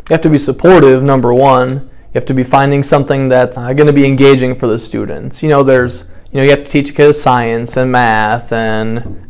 You have to be supportive, number one. You have to be finding something that's going to be engaging for the students. You have to teach kids science and math and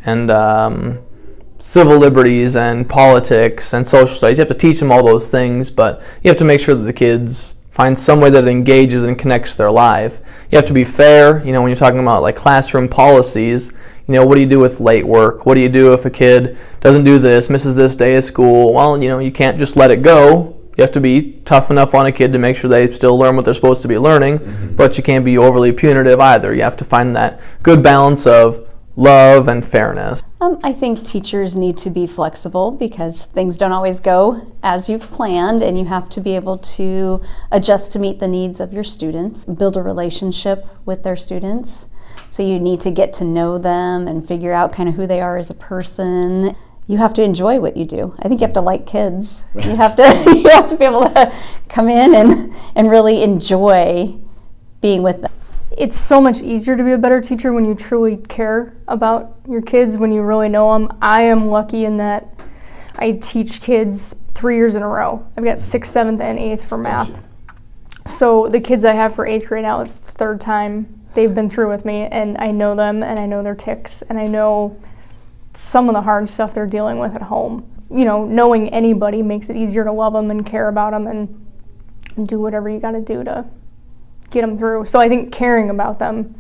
civil liberties and politics and social studies. You have to teach them all those things, but you have to make sure that the kids find some way that engages and connects their life. You have to be fair, when you're talking about like classroom policies. What do you do with late work? What do you do if a kid doesn't do this, misses this day of school? Well, you can't just let it go. You have to be tough enough on a kid to make sure they still learn what they're supposed to be learning, but you can't be overly punitive either. You have to find that good balance of love and fairness. I think teachers need to be flexible because things don't always go as you've planned, and you have to be able to adjust to meet the needs of your students, build a relationship with their students. So you need to get to know them and figure out kind of who they are as a person. You have to enjoy what you do. I think you have to like kids. You have to be able to come in and really enjoy being with them. It's so much easier to be a better teacher when you truly care about your kids, when you really know them. I am lucky in that I teach kids 3 years in a row. I've got 6th, 7th, and 8th for math. So the kids I have for 8th grade now, it's the third time they've been through with me, and I know them, and I know their tics, and I know some of the hard stuff they're dealing with at home. Knowing anybody makes it easier to love them and care about them and do whatever you got to do to get them through. So I think caring about them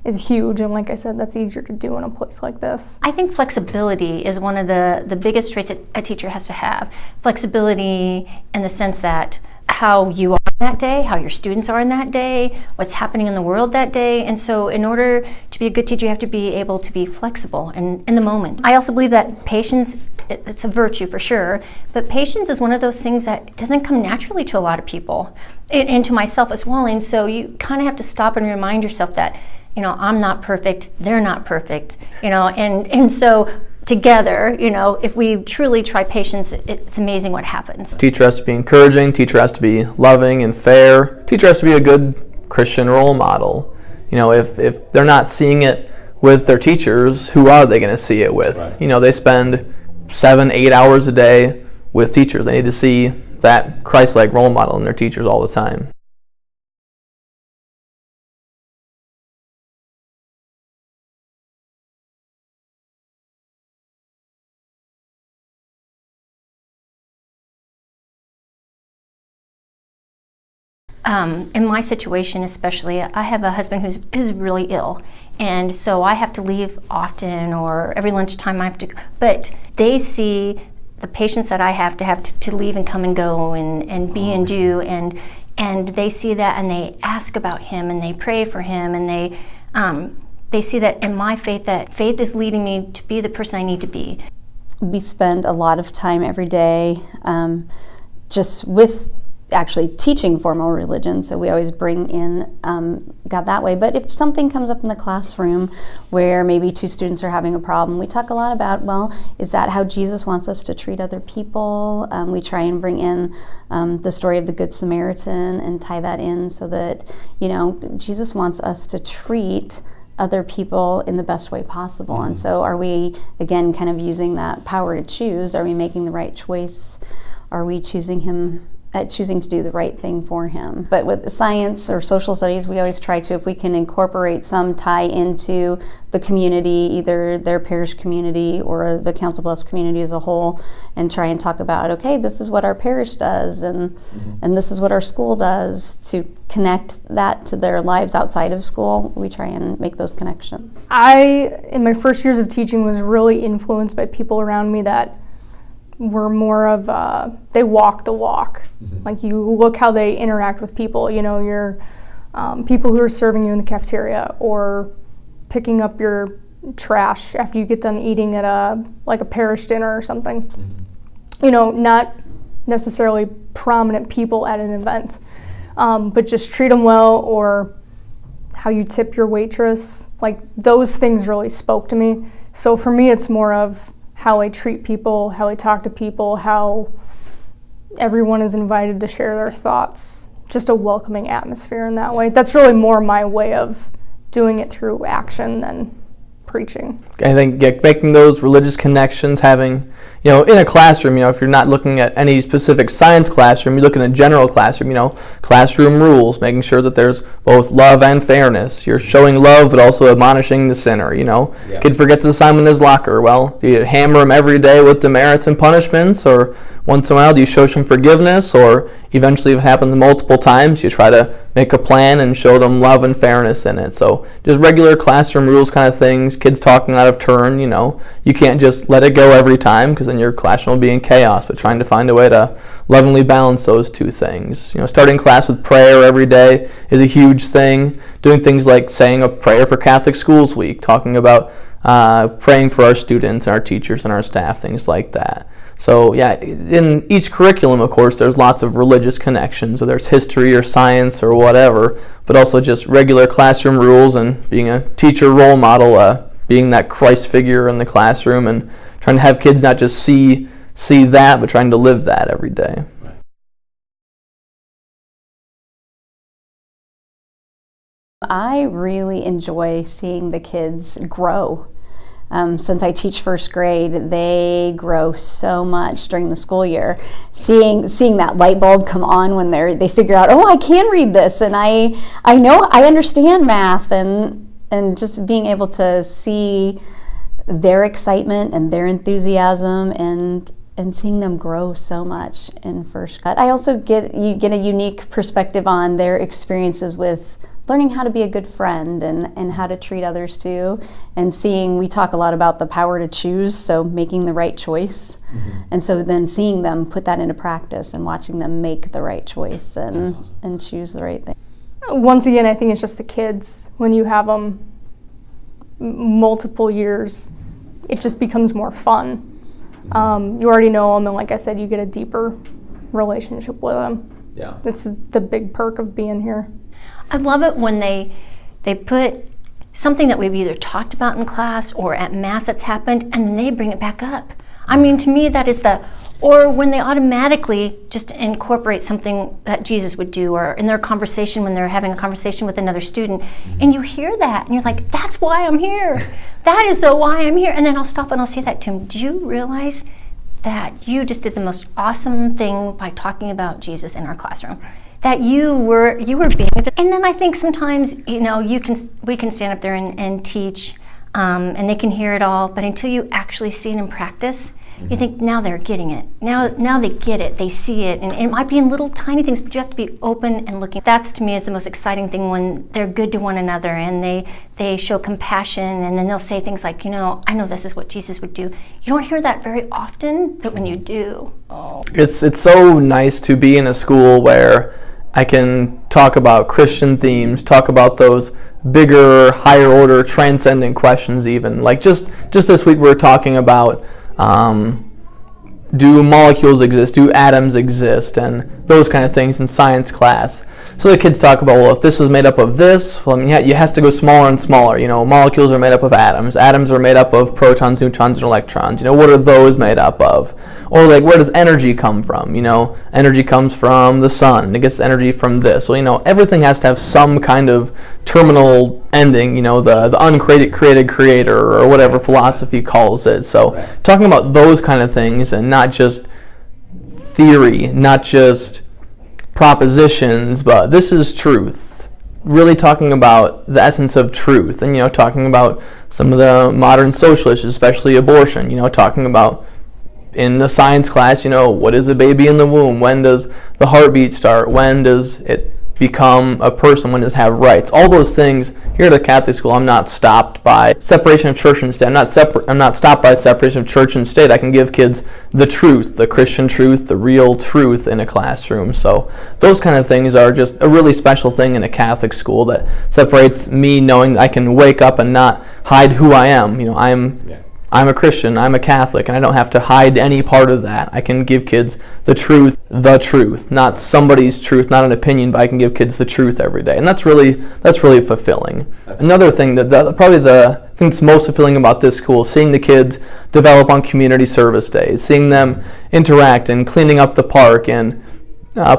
is huge, and like I said, that's easier to do in a place like this. I think flexibility is one of the biggest traits that a teacher has to have. Flexibility in the sense that how you are that day, how your students are in that day, what's happening in the world that day. And so in order to be a good teacher, you have to be able to be flexible and in the moment. I also believe that patience, it's a virtue for sure, but patience is one of those things that doesn't come naturally to a lot of people, and to myself as well. And so you kind of have to stop and remind yourself that, I'm not perfect, they're not perfect, and so together, if we truly try patience, it's amazing what happens. Teacher has to be encouraging, teacher has to be loving and fair, teacher has to be a good Christian role model. If they're not seeing it with their teachers, who are they going to see it with? Right. They spend 7-8 hours a day with teachers. They need to see that Christ-like role model in their teachers all the time. In my situation especially, I have a husband who's really ill, and so I have to leave often, or every lunchtime I have to, but they see the patience that I have to leave and come and go and be and do, and they see that, and they ask about him, and they pray for him, and they see that in my faith, that faith is leading me to be the person I need to be. We spend a lot of time every day just with actually teaching formal religion, so we always bring in God that way. But if something comes up in the classroom where maybe two students are having a problem, we talk a lot about, well, is that how Jesus wants us to treat other people? We try and bring in the story of the Good Samaritan and tie that in so that, Jesus wants us to treat other people in the best way possible. And so are we, again, kind of using that power to choose? Are we making the right choice? Are we choosing to do the right thing for him? But with science or social studies, we always try to, if we can incorporate some tie into the community, either their parish community or the Council Bluffs community as a whole, and try and talk about, okay, this is what our parish does, and this is what our school does, to connect that to their lives outside of school. We try and make those connections. In my first years of teaching, was really influenced by people around me that were more of, they walk the walk. Like, you look how they interact with people, your people who are serving you in the cafeteria, or picking up your trash after you get done eating at a parish dinner or something. Not necessarily prominent people at an event, but just treat them well, or how you tip your waitress. Like, those things really spoke to me. So for me, it's more of how I treat people, how I talk to people, how everyone is invited to share their thoughts. Just a welcoming atmosphere in that way. That's really more my way of doing it through action than preaching. I think making those religious connections, having, in a classroom, if you're not looking at any specific science classroom, you look in a general classroom, classroom rules, making sure that there's both love and fairness. You're showing love, but also admonishing the sinner, Kid forgets his assignment in his locker. Well, do you hammer him every day with demerits and punishments, or once in a while do you show some forgiveness, or eventually if it happens multiple times, you try to make a plan and show them love and fairness in it. So just regular classroom rules kind of things, kids talking out of turn, you can't just let it go every time because then your classroom will be in chaos, but trying to find a way to lovingly balance those two things. Starting class with prayer every day is a huge thing. Doing things like saying a prayer for Catholic Schools Week, talking about praying for our students and our teachers and our staff, things like that. So yeah, in each curriculum, of course, there's lots of religious connections, whether it's history or science or whatever, but also just regular classroom rules and being a teacher role model, being that Christ figure in the classroom, and trying to have kids not just see that, but trying to live that every day. I really enjoy seeing the kids grow. Since I teach first grade, they grow so much during the school year. Seeing that light bulb come on when they figure out, I can read this, and I know I understand math, and just being able to see their excitement and their enthusiasm and seeing them grow so much in first grade. I also get a unique perspective on their experiences with learning how to be a good friend and how to treat others too, and we talk a lot about the power to choose, so making the right choice. Mm-hmm. And so then seeing them put that into practice and watching them make the right choice and choose the right thing. Once again, I think it's just the kids. When you have them multiple years, it just becomes more fun. Mm-hmm. You already know them, and like I said, you get a deeper relationship with them. Yeah, it's the big perk of being here. I love it when they put something that we've either talked about in class or at Mass that's happened, and then they bring it back up. I mean, to me, that is or when they automatically just incorporate something that Jesus would do, or in their conversation when they're having a conversation with another student, and you hear that, and you're like, that's why I'm here. That is why I'm here. And then I'll stop and I'll say that to them. Do you realize that you just did the most awesome thing by talking about Jesus in our classroom? That you were being, and then I think sometimes we can stand up there and teach, and they can hear it all, but until you actually see it in practice, you think now they're getting it. Now they get it, they see it, and it might be in little tiny things, but you have to be open and looking. That's to me is the most exciting thing, when they're good to one another and they show compassion, and then they'll say things like, I know this is what Jesus would do. You don't hear that very often, but when you do, it's so nice to be in a school where I can talk about Christian themes, talk about those bigger, higher order, transcendent questions even. Like just this week we were talking about, do molecules exist, do atoms exist, and those kind of things in science class. So the kids talk about, if this was made up of this, well, it has to go smaller and smaller. Molecules are made up of atoms. Atoms are made up of protons, neutrons, and electrons. What are those made up of? Or where does energy come from? Energy comes from the sun. It gets energy from this. Well, everything has to have some kind of terminal ending. The uncreated created creator, or whatever philosophy calls it. So talking about those kind of things, and not just theory, not just propositions, but this is truth. Really talking about the essence of truth, and talking about some of the modern socialists, especially abortion. Talking about in the science class, what is a baby in the womb? When does the heartbeat start? When does it become a person? When does it have rights? All those things. Here at the Catholic school, I'm not stopped by separation of church and state. I'm not stopped by separation of church and state. I can give kids the truth, the Christian truth, the real truth in a classroom. So those kind of things are just a really special thing in a Catholic school that separates me knowing that I can wake up and not hide who I am. I'm a Christian, I'm a Catholic, and I don't have to hide any part of that. I can give kids the truth, not somebody's truth, not an opinion, but I can give kids the truth every day. And that's really fulfilling. Another thing probably the thing that's most fulfilling about this school is seeing the kids develop on community service days, seeing them interact and cleaning up the park and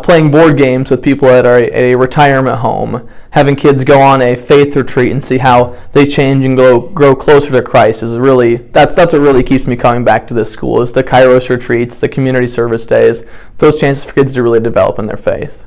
playing board games with people at a retirement home, having kids go on a faith retreat and see how they change and grow closer to Christ is really, that's what really keeps me coming back to this school, is the Kairos retreats, the community service days, those chances for kids to really develop in their faith.